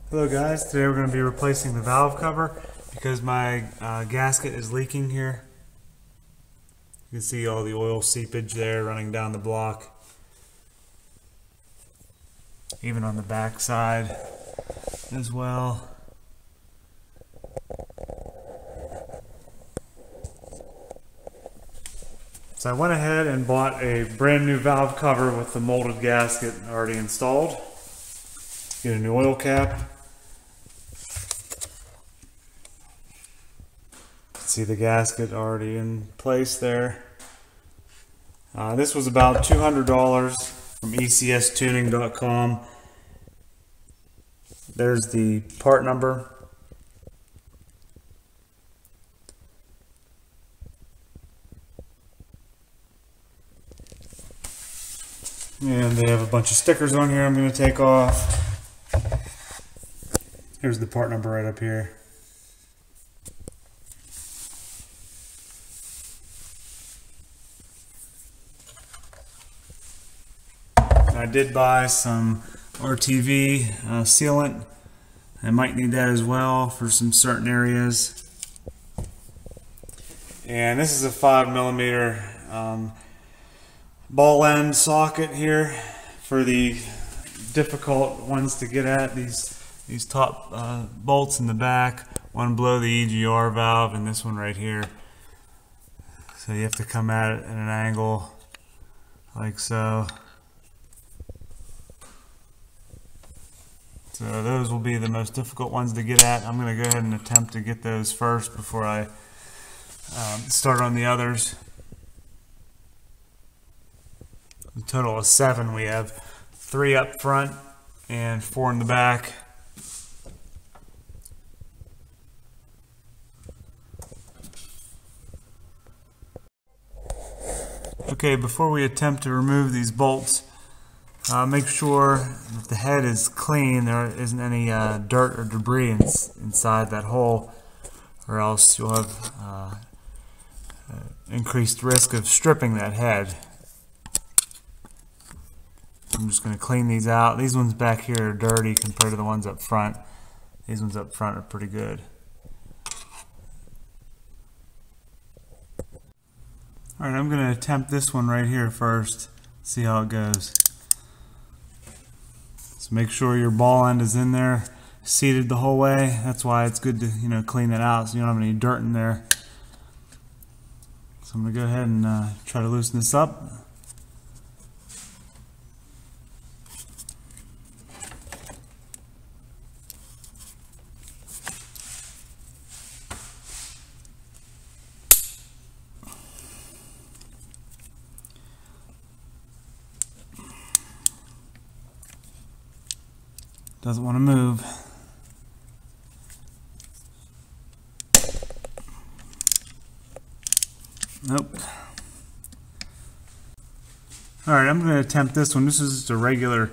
Hello guys, today we're going to be replacing the valve cover because my gasket is leaking here. You can see all the oil seepage there running down the block. Even on the back side as well. So I went ahead and bought a brand new valve cover with the molded gasket already installed. Get a new oil cap. See the gasket already in place there. This was about $200 from ECStuning.com. There's the part number. And they have a bunch of stickers on here I'm going to take off. Here's the part number right up here. I did buy some RTV sealant. I might need that as well for some certain areas. And this is a 5mm ball end socket here for the difficult ones to get at. These top bolts in the back, one below the Egr valve and this one right here. So you have to come at it at an angle like so. So those will be the most difficult ones to get at. I'm going to go ahead and attempt to get those first before I start on the others. A total of 7. We have 3 up front and 4 in the back. Okay, before we attempt to remove these bolts, make sure that the head is clean, there isn't any dirt or debris inside that hole, or else you'll have increased risk of stripping that head. I'm just going to clean these out. These ones back here are dirty compared to the ones up front. These ones up front are pretty good. Alright, I'm going to attempt this one right here first, see how it goes. So make sure your ball end is in there, seated the whole way. That's why it's good to clean it out so you don't have any dirt in there. So I'm going to go ahead and try to loosen this up. Doesn't want to move. Nope. Alright, I'm going to attempt this one. This is just a regular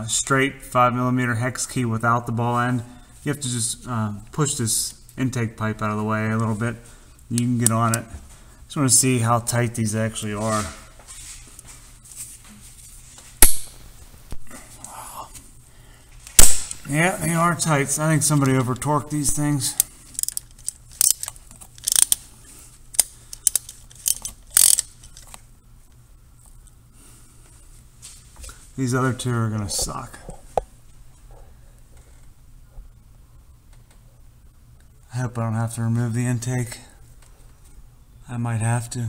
straight 5mm hex key without the ball end. You have to just push this intake pipe out of the way a little bit. You can get on it. Just want to see how tight these actually are. Yeah, they are tight. I think somebody over torqued these things. These other two are going to suck. I hope I don't have to remove the intake. I might have to.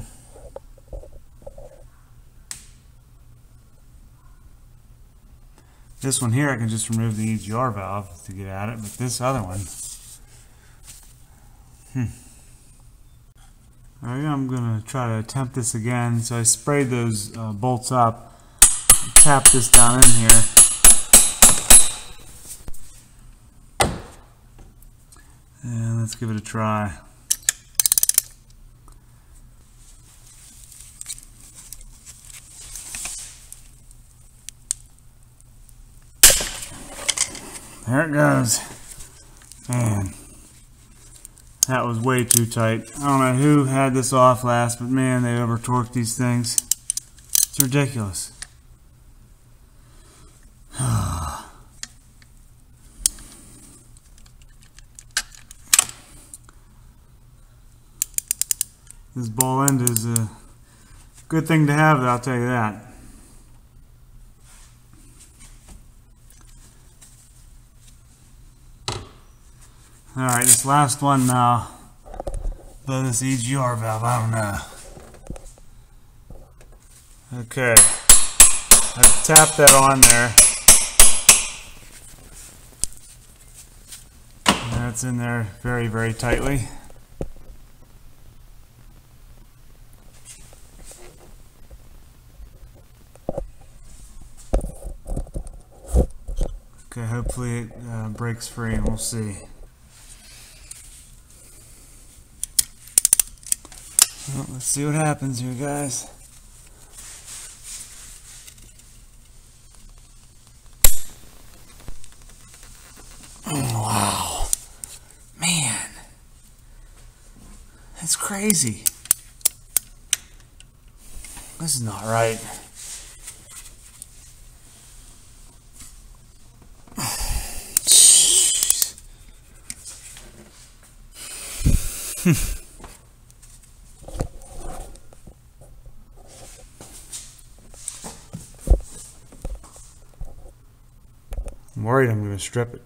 This one here I can just remove the Egr valve to get at it, but this other one, Alright, I'm going to try to attempt this again. So I sprayed those bolts up, tap this down in here, and let's give it a try. There it goes. Man, that was way too tight. I don't know who had this off last, but man, they over torqued these things. It's ridiculous. This ball end is a good thing to have, I'll tell you that. Alright, this last one now. Though this Egr valve, I don't know. Okay. I tapped that on there. And that's in there very, very tightly. Okay, hopefully it breaks free and we'll see. Well, let's see what happens here, guys. Oh, wow. Man. That's crazy. This is not right. I'm worried I'm going to strip it.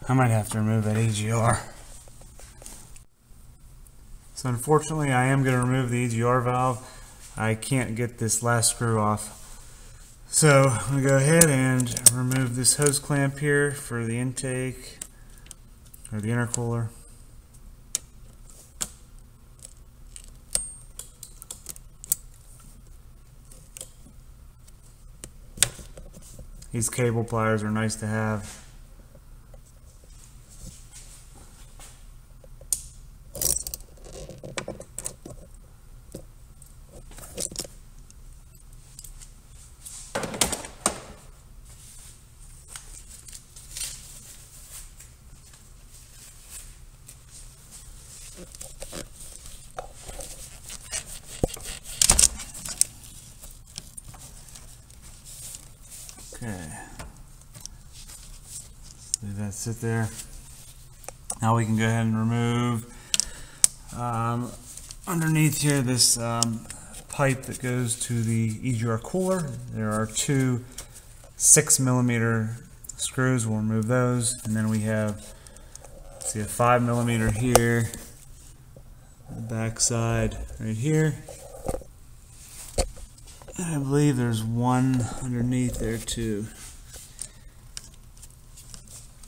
I might have to remove that Egr. So unfortunately I am going to remove the Egr valve. I can't get this last screw off. So I'm going to go ahead and remove this hose clamp here for the intake or the intercooler. These cable pliers are nice to have. Okay, leave that sit there. Now we can go ahead and remove underneath here this pipe that goes to the Egr cooler. There are two 6mm screws. We'll remove those, and then we have, see, a 5mm here, the back side right here. I believe there's one underneath there too.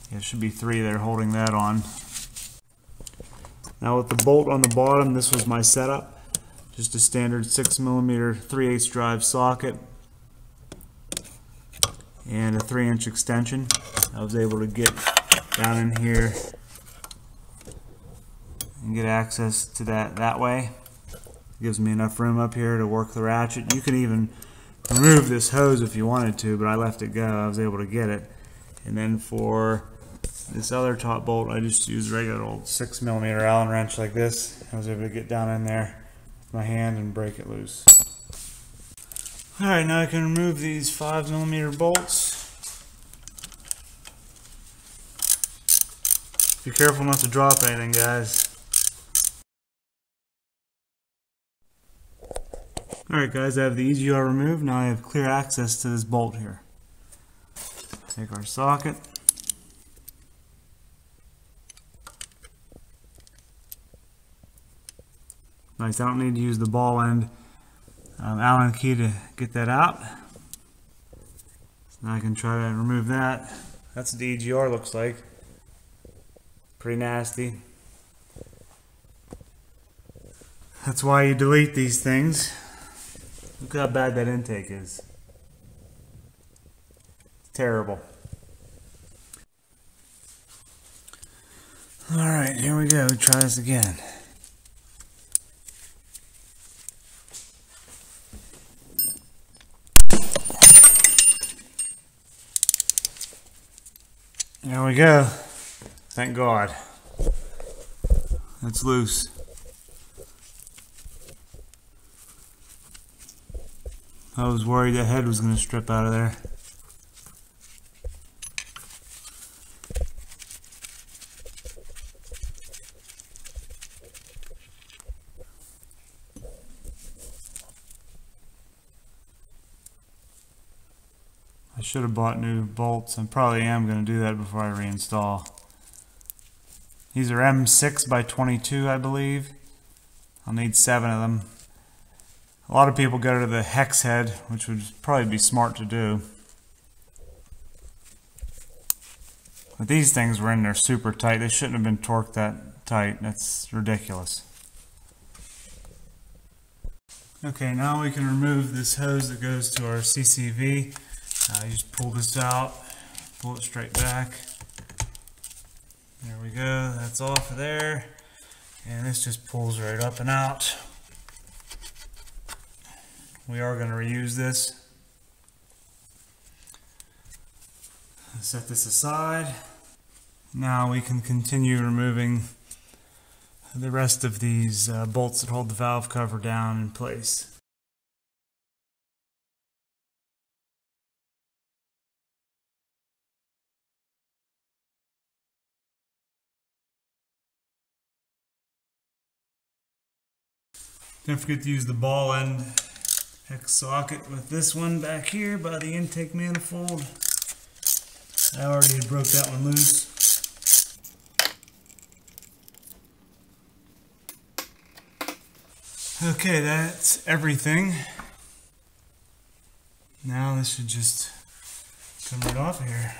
Yeah, there should be three there holding that on. Now with the bolt on the bottom, this was my setup. Just a standard 6mm 3/8 drive socket and a 3-inch extension. I was able to get down in here and get access to that way. Gives me enough room up here to work the ratchet. You can even remove this hose if you wanted to, but I left it go. I was able to get it. And then for this other top bolt, I just used a regular old 6mm Allen wrench like this. I was able to get down in there with my hand and break it loose. Alright, now I can remove these 5mm bolts. Be careful not to drop anything, guys. Alright guys, I have the Egr removed. Now I have clear access to this bolt here. Take our socket. Nice, I don't need to use the ball end Allen key to get that out. So now I can try to remove that. That's what the Egr looks like. Pretty nasty. That's why you delete these things. Look how bad that intake is. Terrible. Alright, here we go. Try this again. There we go. Thank God. That's loose. I was worried that head was going to strip out of there. should have bought new bolts. I probably am going to do that before I reinstall. These are M6 by 22, I believe. I'll need 7 of them. A lot of people go to the hex head, which would probably be smart to do. But these things were in there super tight. They shouldn't have been torqued that tight. That's ridiculous. Okay, now we can remove this hose that goes to our CCV. You just pull this out, pull it straight back. There we go, that's off of there. And this just pulls right up and out. We are going to reuse this. Set this aside. Now we can continue removing the rest of these bolts that hold the valve cover down in place. Don't forget to use the ball end hex socket with this one back here by the intake manifold. I already broke that one loose. Okay, that's everything. Now this should just come right off here.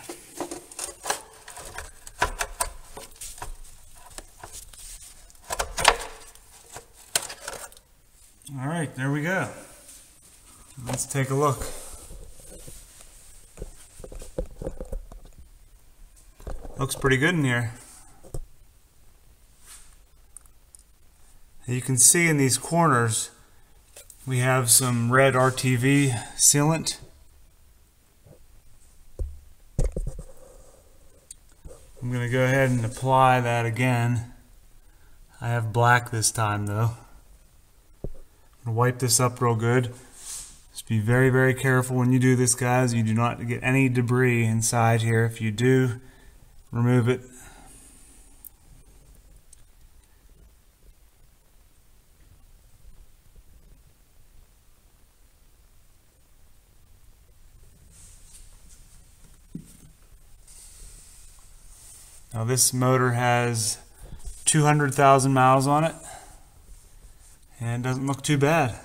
Alright, there we go. Let's take a look. Looks pretty good in here. You can see in these corners we have some red RTV sealant. I'm going to go ahead and apply that again. I have black this time though. I'm going to wipe this up real good. Just be very, very careful when you do this, guys. You do not get any debris inside here. If you do, remove it. Now this motor has 200,000 miles on it, and it doesn't look too bad.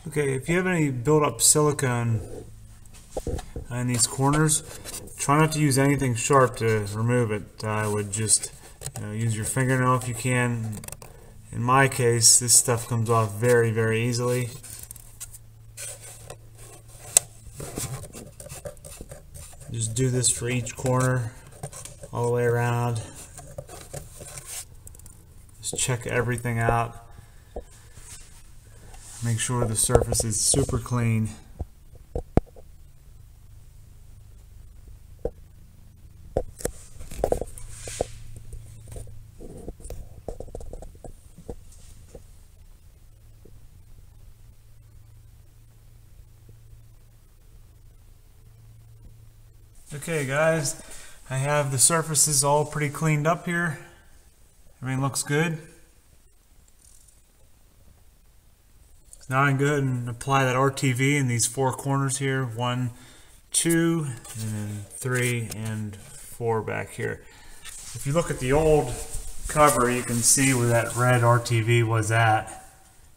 Okay, if you have any built-up silicone in these corners, try not to use anything sharp to remove it. I would just use your fingernail if you can. In my case, this stuff comes off very, very easily. Just do this for each corner, all the way around. Just check everything out. Make sure the surface is super clean. Okay guys, I have the surfaces all pretty cleaned up here. Everything looks good. Now I can go ahead and apply that RTV in these 4 corners here. 1, 2, and then 3 and 4 back here. If you look at the old cover, you can see where that red RTV was at.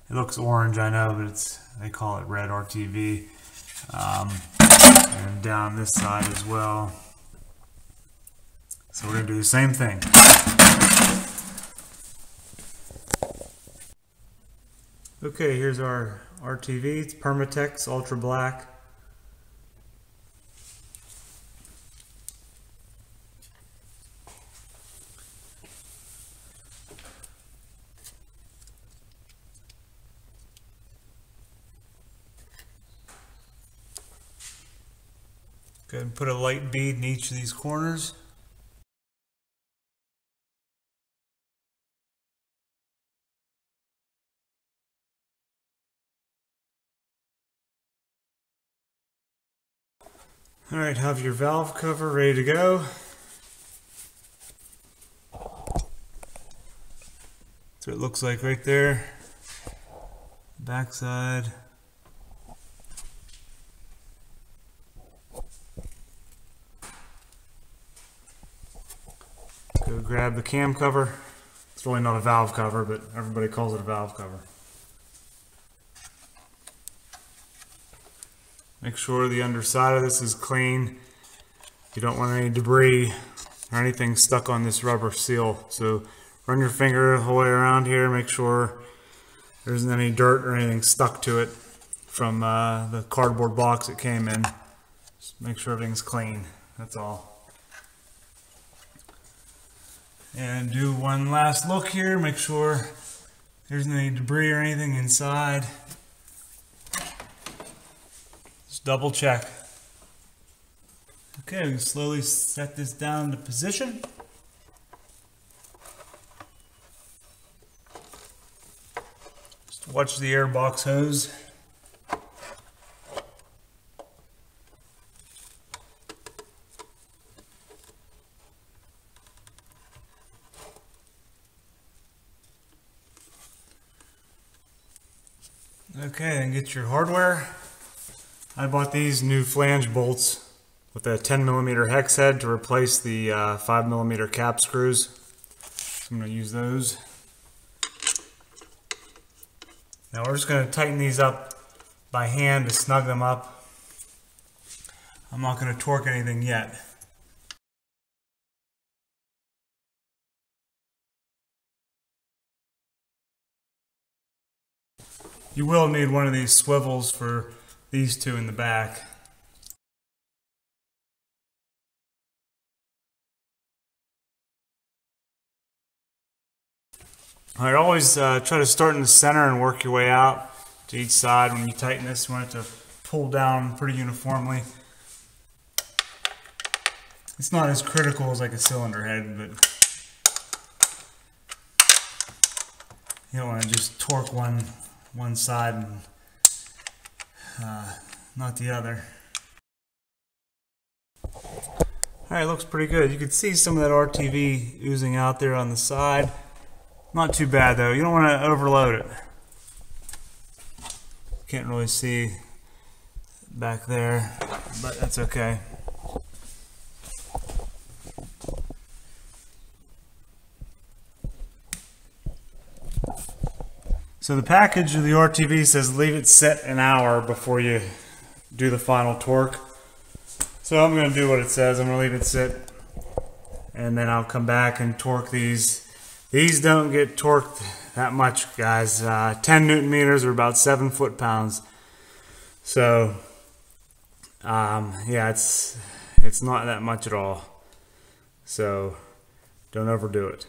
It looks orange, I know, but they call it red RTV. And down this side as well. So we're going to do the same thing. Okay, here's our RTV. It's Permatex Ultra Black. Go ahead and put a light bead in each of these corners. Alright, have your valve cover ready to go. That's what it looks like right there. Back side. Go grab the cam cover. It's really not a valve cover, but everybody calls it a valve cover. Make sure the underside of this is clean. You don't want any debris or anything stuck on this rubber seal. So run your finger the whole way around here, make sure there isn't any dirt or anything stuck to it from the cardboard box it came in. Just make sure everything's clean, that's all. And do one last look here, make sure there isn't any debris or anything inside. Just double check. Okay, we can slowly set this down into position. Just watch the air box hose. Okay, then get your hardware. I bought these new flange bolts with a 10mm hex head to replace the 5mm cap screws. So I'm going to use those. Now we're just going to tighten these up by hand to snug them up. I'm not going to torque anything yet. You will need one of these swivels for these two in the back. Alright, always try to start in the center and work your way out to each side. When you tighten this, you want it to pull down pretty uniformly. It's not as critical as like a cylinder head, but you don't want to just torque one side and not the other. Alright, looks pretty good. You can see some of that RTV oozing out there on the side. Not too bad though. You don't want to overload it. Can't really see back there, but that's okay. So the package of the RTV says leave it set an hour before you do the final torque. So I'm going to do what it says. I'm going to leave it sit, and then I'll come back and torque these. These don't get torqued that much, guys. 10 Newton meters or about 7 foot-pounds. So yeah, it's not that much at all. So don't overdo it.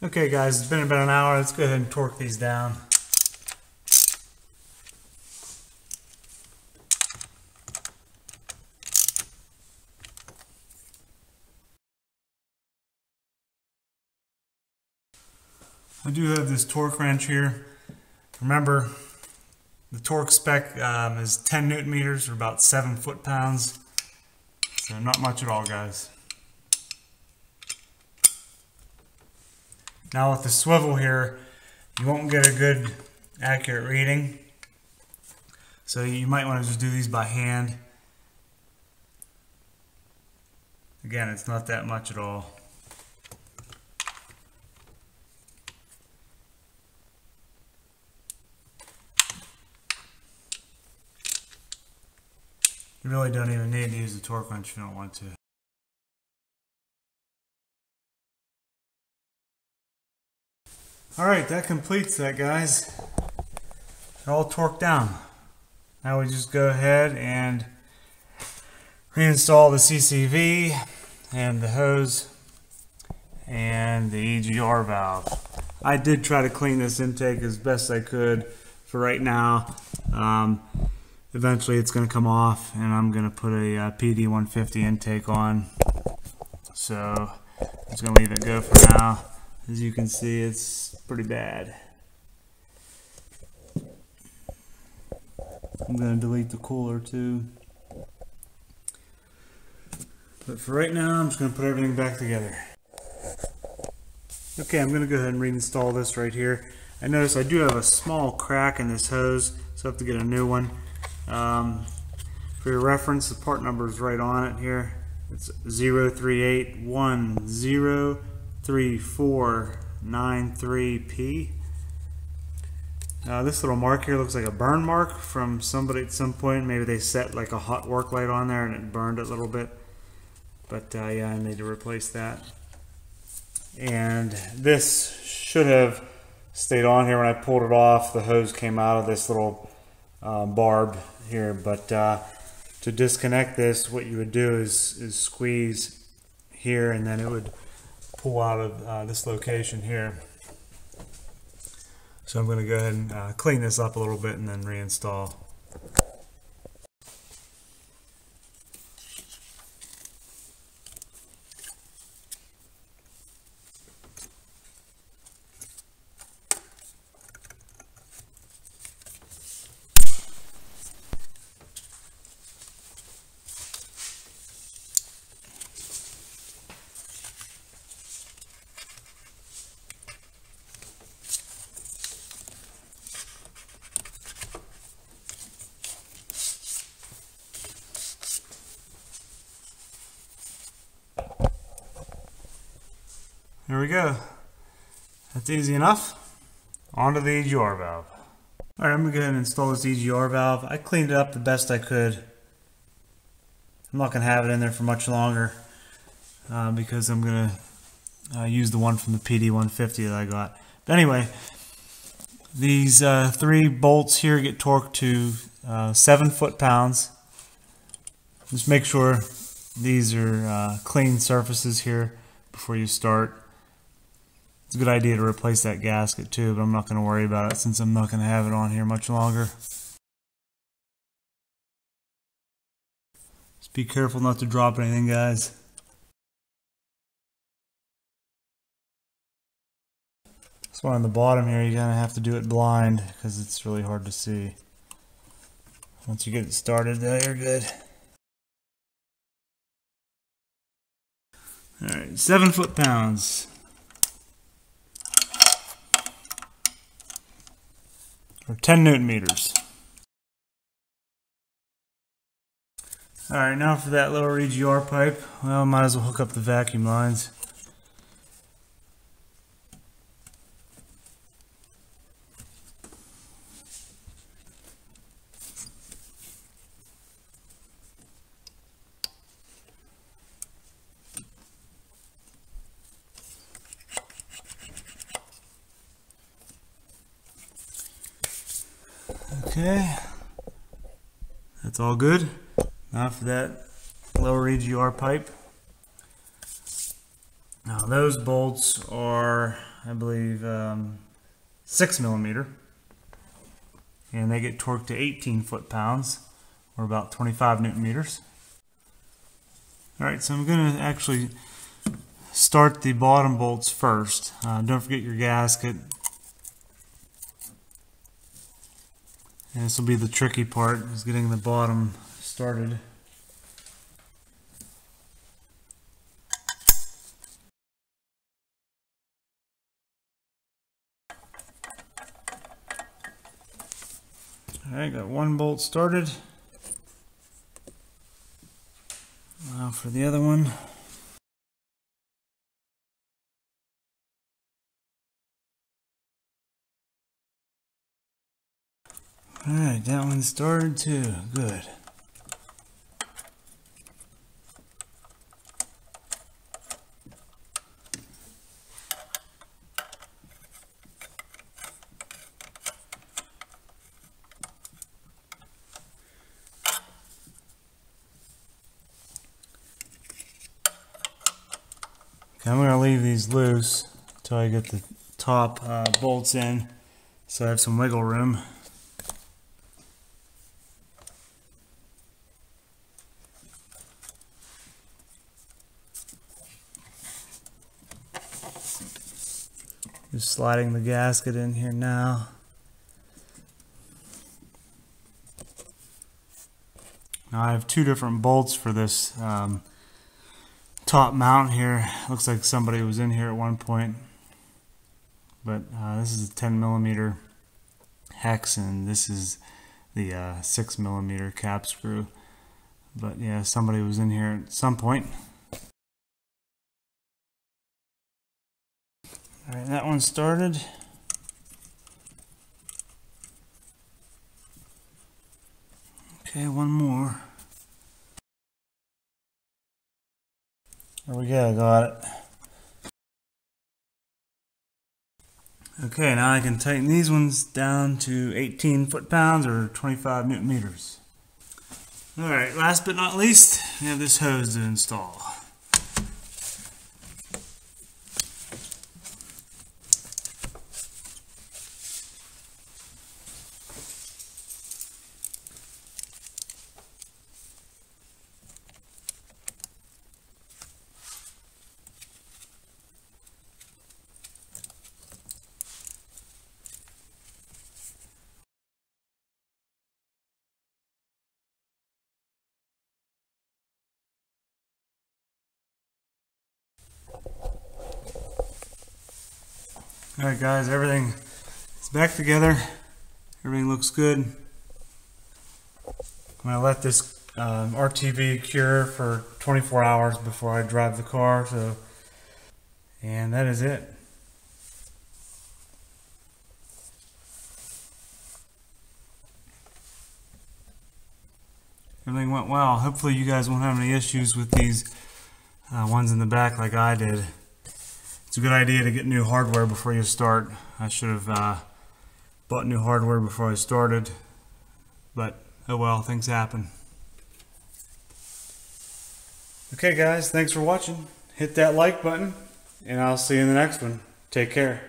Okay guys, it's been about an hour. Let's go ahead and torque these down. I do have this torque wrench here. Remember, the torque spec is 10 Newton meters or about 7 foot-pounds. So not much at all, guys. Now with the swivel here, you won't get a good accurate reading. So you might want to just do these by hand. Again, it's not that much at all. You really don't even need to use the torque wrench if you don't want to. Alright, that completes that, guys. They're all torqued down. Now we just go ahead and reinstall the CCV and the hose and the EGR valve. I did try to clean this intake as best I could for right now. Eventually it's going to come off, and I'm going to put a PD 150 intake on. So I'm just going to leave it go for now. As you can see, it's pretty bad. I'm going to delete the cooler too. But for right now, I'm just going to put everything back together. Okay, I'm going to go ahead and reinstall this right here. I notice I do have a small crack in this hose, so I have to get a new one. For your reference, the part number is right on it here. It's 038103493P. This little mark here looks like a burn mark from somebody at some point. Maybe they set like a hot work light on there and it burned it a little bit. But yeah, I need to replace that. And this should have stayed on here when I pulled it off. The hose came out of this little barb here. But to disconnect this, what you would do is squeeze here, and then it would pull out of this location here. So I'm going to go ahead and clean this up a little bit and then reinstall. There we go. That's easy enough. Onto the EGR valve. Alright, I'm going to go ahead and install this EGR valve. I cleaned it up the best I could. I'm not going to have it in there for much longer because I'm going to use the one from the PD 150 that I got. But anyway, these 3 bolts here get torqued to 7 foot-pounds. Just make sure these are clean surfaces here before you start. It's a good idea to replace that gasket too, but I'm not going to worry about it since I'm not going to have it on here much longer. Just be careful not to drop anything, guys. This one on the bottom here, you're going to have to do it blind because it's really hard to see. Once you get it started though, you're good. Alright, 7 foot-pounds. Or 10 Newton meters. Alright, now for that lower EGR pipe, well, might as well hook up the vacuum lines. Okay, that's all good. Now for that lower EGR pipe. Now those bolts are, I believe, 6 millimeter, and they get torqued to 18 foot-pounds, or about 25 Newton meters. Alright, so I'm going to actually start the bottom bolts first. Don't forget your gasket. And this will be the tricky part, is getting the bottom started. Alright, got one bolt started. Now for the other one. Alright, that one started too. Good. Okay, I'm going to leave these loose until I get the top bolts in so I have some wiggle room. Just sliding the gasket in here now. Now I have 2 different bolts for this top mount here. Looks like somebody was in here at one point. But this is a 10 millimeter hex, and this is the 6 millimeter cap screw. But yeah, somebody was in here at some point. Alright, that one started. Okay, one more. There we go, got it. Okay, now I can tighten these ones down to 18 foot-pounds or 25 newton meters. Alright, last but not least, we have this hose to install. Alright guys, everything is back together. Everything looks good. I'm going to let this RTV cure for 24 hours before I drive the car. And that is it. Everything went well. Hopefully you guys won't have any issues with these ones in the back like I did. It's a good idea to get new hardware before you start. I should have bought new hardware before I started, but oh well, things happen. Okay guys, thanks for watching. Hit that like button, and I'll see you in the next one. Take care.